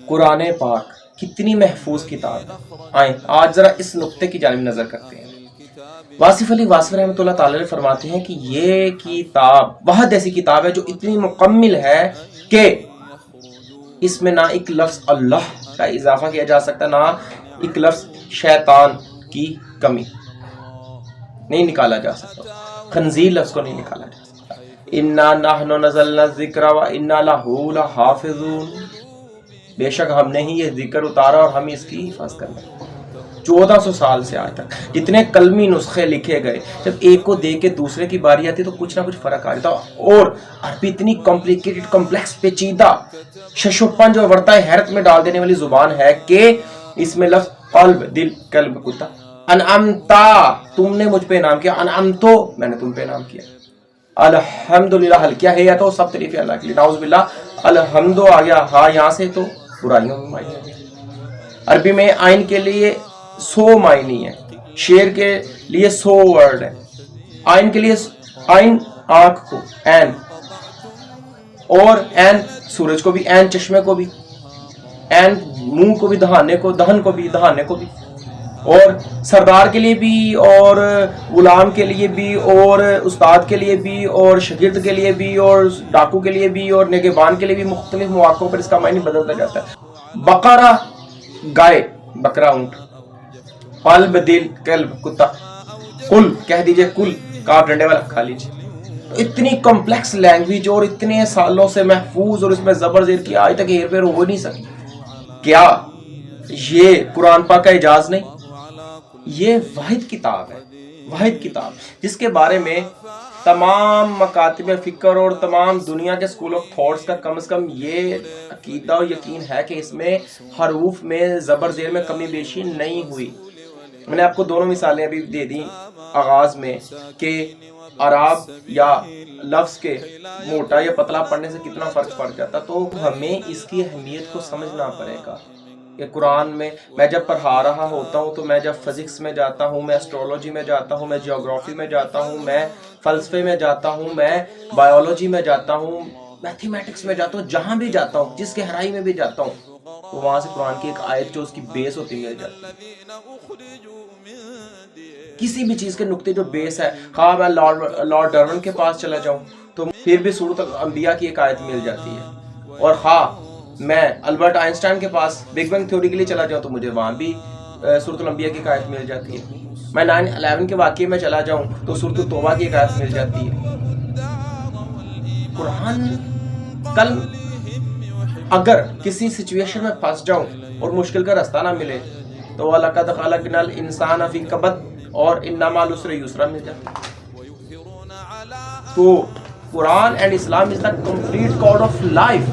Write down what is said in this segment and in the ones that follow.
قرآن پاک کتنی محفوظ کتاب ہے. آئیں آج ذرا اس نقطے کی جانب نظر کرتے ہیں. واصف علی واصف رحمۃ اللہ تعالی علیہ فرماتے ہیں کہ یہ کتاب بہت ایسی کتاب ہے جو اتنی مکمل ہے کہ اس میں نہ ایک لفظ اللہ کا اضافہ کیا جا سکتا، نہ ایک لفظ شیطان کی کمی نہیں نکالا جا سکتا، خنزیر لفظ کو نہیں نکالا جا سکتا. انا نحن نزلنا الذکر وانا لہ لحافظون، بے شک ہم نے ہی یہ ذکر اتارا اور ہم اس کی حفاظت کرنا. 1400 سال سے آج تک جتنے کلمی نسخے لکھے گئے، جب ایک کو دیکھ کے دوسرے کی باری آتی تو کچھ نہ کچھ فرق آ جاتا. اور عربی اتنی کمپلیکیٹڈ، کمپلیکس، پیچیدہ، شش و پنج اور ورطہ حیرت میں ڈال دینے والی زبان ہے کہ اس میں لفظ قلب، دل، قلب، کتا. انعمتا، تم نے مجھ پہ انعام کیا. انعمتو، میں نے تم پہ انعام کیا. الحمدللہ، حل کیا ہے یا تو سب تعریف اللہ کے لیے. نعوذ باللہ، الحمد آ گیا ہاں یہاں سے تو برائیوں میں معنی ہے. عربی میں آئین کے لیے 100 معنی ہے، شیر کے لیے 100 ورڈ ہے. آئین کے لیے آئین آنکھ کو، عین، اور عین سورج کو بھی، عین چشمے کو بھی، عین منہ کو بھی، دہانے کو، دہن کو بھی، دہانے کو بھی، اور سردار کے لیے بھی، اور غلام کے لیے بھی، اور استاد کے لیے بھی، اور شاگرد کے لیے بھی، اور ڈاکو کے لیے بھی، اور نگہبان کے لیے بھی. مختلف مواقعوں پر اس کا معنی بدلتا جاتا ہے. بقرہ گائے، بکرا اونٹ. قلب دل، قلب کتا. کل کہہ دیجئے، کل کاف ڈنڈے والا کھا لیجئے. اتنی کمپلیکس لینگویج اور اتنے سالوں سے محفوظ، اور اس میں زبر زیر کی آج تک ہیر پھیر ہو نہیں سکی. کیا یہ قرآن پاک کا اعجاز نہیں؟ یہ واحد کتاب ہے، واحد کتاب جس کے بارے میں تمام مکاتب فکر اور تمام دنیا کے اسکول آف تھاٹس کا کم از کم یہ عقیدہ اور یقین ہے کہ اس میں حروف میں زبر زیر میں کمی بیشی نہیں ہوئی. میں نے آپ کو دونوں مثالیں ابھی دے دی آغاز میں کہ عراب یا لفظ کے موٹا یا پتلا پڑھنے سے کتنا فرق پڑ جاتا. تو ہمیں اس کی اہمیت کو سمجھنا پڑے گا کہ قرآن میں جب پڑھا رہا ہوتا ہوں تو میں جب فزکس میں جاتا ہوں، میں اسٹرولوجی میں جاتا ہوں، میں جیوگرافی میں جاتا ہوں، میں فلسفے میں جاتا ہوں، میں بایولوجی میں جاتا ہوں، میتھمیٹکس میں جاتا ہوں، جہاں بھی جاتا ہوں، جس گہرائی میں بھی جاتا ہوں، تو وہاں سے قرآن کی ایک آیت جو اس کی بیس ہوتی مل جاتی ہے. کسی بھی چیز کے نقطے جو بیس ہے، خواہ میں لارڈ ڈرون کے پاس چلا جاؤں تو پھر بھی سورۃ الانبیاء کی ایک آیت مل جاتی ہے، اور خواہ میں البرٹ آئنسٹائن کے پاس بگ بینگ تھیوری کے لیے چلا جاؤں تو مجھے وہاں بھی سورۃ الانبیاء کی ایک آیت مل جاتی ہے. میں 9/11 کے واقعے میں چلا جاؤں تو سورۃ التوبہ کی ایک آیت مل جاتی ہے. قرآن کل اگر کسی سچویشن میں پھنس جاؤں اور مشکل کا رستہ نہ ملے تو وَلَقَدْ خَلَقْنَا الْإِنسَانَ فِي كَبَدٍ اور إِنَّ مَعَ الْعُسْرِ يُسْرًا مل جاتا. تو Quran and Islam is the complete code of life.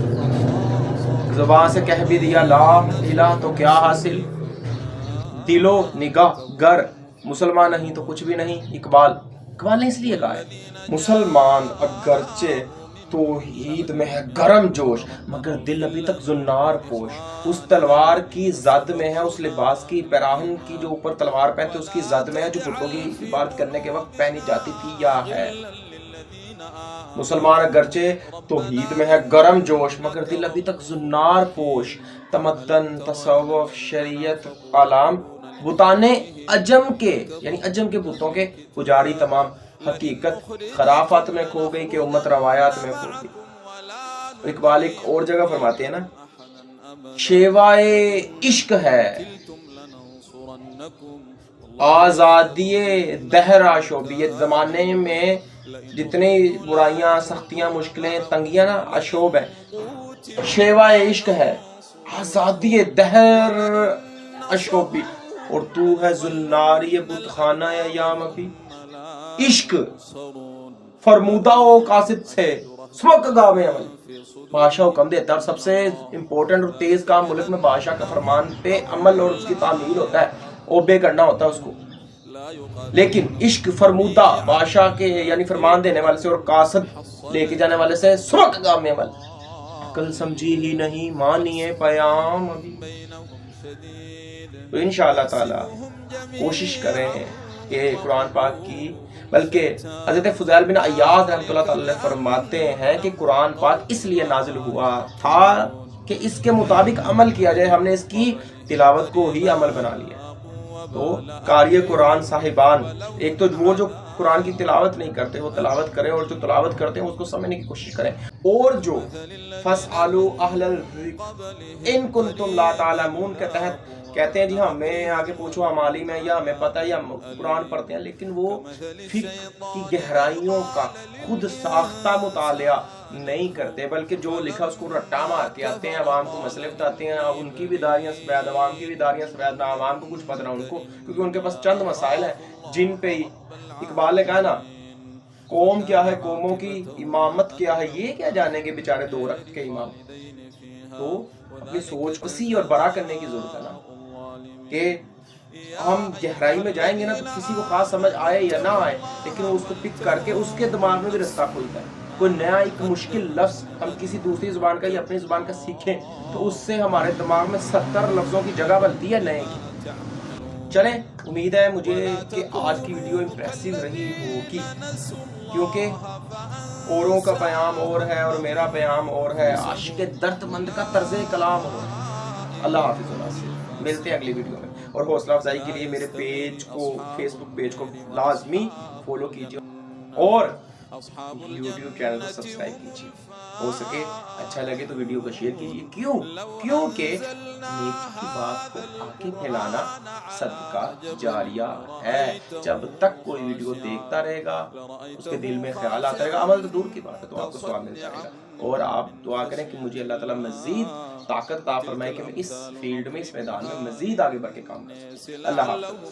زبان سے کہہ بھی دیا لا الہ تو کیا حاصل، دل و نگاہ گر مسلمان نہیں تو کچھ بھی نہیں. اقبال نے اس لیے کہا ہے مسلمان اگرچہ توحید میں ہے گرم جوش، مگر دل ابھی تک زنار پوش. اس تلوار کی زد میں ہے، اس لباس کی پیراہن کی جو اوپر تلوار پہنتے اس کی زد میں ہے، جو بتوں کی عبادت کرنے کے وقت پہنی جاتی تھی یا ہے. مسلمان اگرچہ توحید میں ہے گرم جوش، مگر دل ابھی تک زنار پوش. تمدن، تصوف، شریعت، علام، بتانے عجم کے یعنی عجم کے بتوں کے پجاری تمام، حقیقت خرافات میں کھو گئی کہ امت روایات میں کھو گئی. اقبال ایک اور جگہ فرماتے ہیں نا، شیوائے عشق ہے آزادی دہر آشوبیت. زمانے میں جتنی برائیاں، سختیاں، مشکلیں، تنگیاں نا اشوب ہیں، شیوائے عشق ہے آزادی دہر اشوبی، اور تو ہے زناری بت خانہ ایام ابھی. عشق فرمودہ و قاصد سے سبق گاوے عمل. بادشاہ حکم دیتا ہے اور سب سے امپورٹنٹ اور تیز کام ملک میں بادشاہ کا فرمان پہ عمل اور اس کی تعمیل ہوتا ہے، اوبے کرنا ہوتا ہے اس کو. لیکن عشق فرمودہ بادشاہ کے یعنی فرمان دینے والے سے اور قاصد لے کے جانے والے سے سبق گاوے عمل. عقل سمجھی ہی نہیں مانیے پیام ابھی. تو انشاءاللہ تعالی کوشش کریں کہ قرآن پاک کی، بلکہ حضرت فضیل بن عیاض رحمۃ اللہ تعالی فرماتے ہیں کہ قرآن پاک اس لیے نازل ہوا تھا کہ اس کے مطابق عمل کیا جائے. ہم نے اس کی تلاوت کو ہی عمل بنا لیا. تو قاری قرآن صاحبان، ایک تو وہ جو قرآن کی تلاوت نہیں کرتے وہ تلاوت کریں، اور جو تلاوت کرتے ہیں اس کو سمجھنے کی کوشش کریں. اور جو فَاسْأَلُوا أَهْلَ الذِّكْرِ إِن كُنتُمْ لَا تَعْلَمُونَ کے تحت کہتے ہیں جی ہمیں آگے پوچھو، ہم عالم ہیں یا ہمیں پتہ ہے یا قرآن پڑھتے ہیں، لیکن وہ فقہ کی گہرائیوں کا خود ساختہ مطالعہ نہیں کرتے، بلکہ جو لکھا اس کو رٹا مار کے آتے ہیں، عوام کو مسئلے بتاتے ہیں. ان کی بھی داریاں سفید، عوام کی بھی داریاں سفید، نہ عوام کو کچھ پتہ نہ ان کو، کیونکہ ان کے پاس چند مسائل ہیں جن پہ اقبال نے کہا نا، قوم کیا ہے، قوموں کی امامت کیا ہے، یہ کیا جانیں گے بیچارے 2 رکعت کے امام. تو اپنی سوچ وسیع اور بڑا کرنے کی ضرورت ہے نا، کہ ہم گہرائی میں جائیں گے نا تو کسی کو خاص سمجھ آئے یا نہ آئے، لیکن وہ اس کو پک کر کے اس کے دماغ میں بھی رستہ کھلتا ہے. کوئی نیا ایک مشکل لفظ ہم کسی دوسری زبان کا یا اپنی زبان کا سیکھیں تو اس سے ہمارے دماغ میں 70 لفظوں کی جگہ بنتی ہے نئے کی. چلیں، امید ہے مجھے کہ آج کی ویڈیو امپریسو رہی ہوگی، کیونکہ اوروں کا پیام اور ہے اور میرا پیام اور ہے، عاشق درد مند کا طرز کلام اور ہے. اللہ حافظ. ملتے ہیں اگلی ویڈیو میں، اور حوصلہ افزائی کے لیے میرے پیج کو، فیس بک پیج کو لازمی فالو کیجیے اور یوٹیوب چینل کو سبسکرائب کیجیے. ہو سکے اچھا لگے تو ویڈیو کو شیئر کیجیے. کیونکہ نیکی کی بات کو آگے پھیلانا صدقہ جاریہ ہے. جب تک کوئی ویڈیو دیکھتا رہے گا، اس کے دل میں خیال آتا رہے گا، عمل تو دور کی بات ہے، تو آپ کو ثواب ملتا رہے گا. اور آپ دعا کریں کہ مجھے اللہ تعالیٰ مزید طاقت عطا فرمائے کہ میں اس فیلڈ میں، اس میدان میں مزید آگے بڑھ کے کام کروں. اللہ حافظ.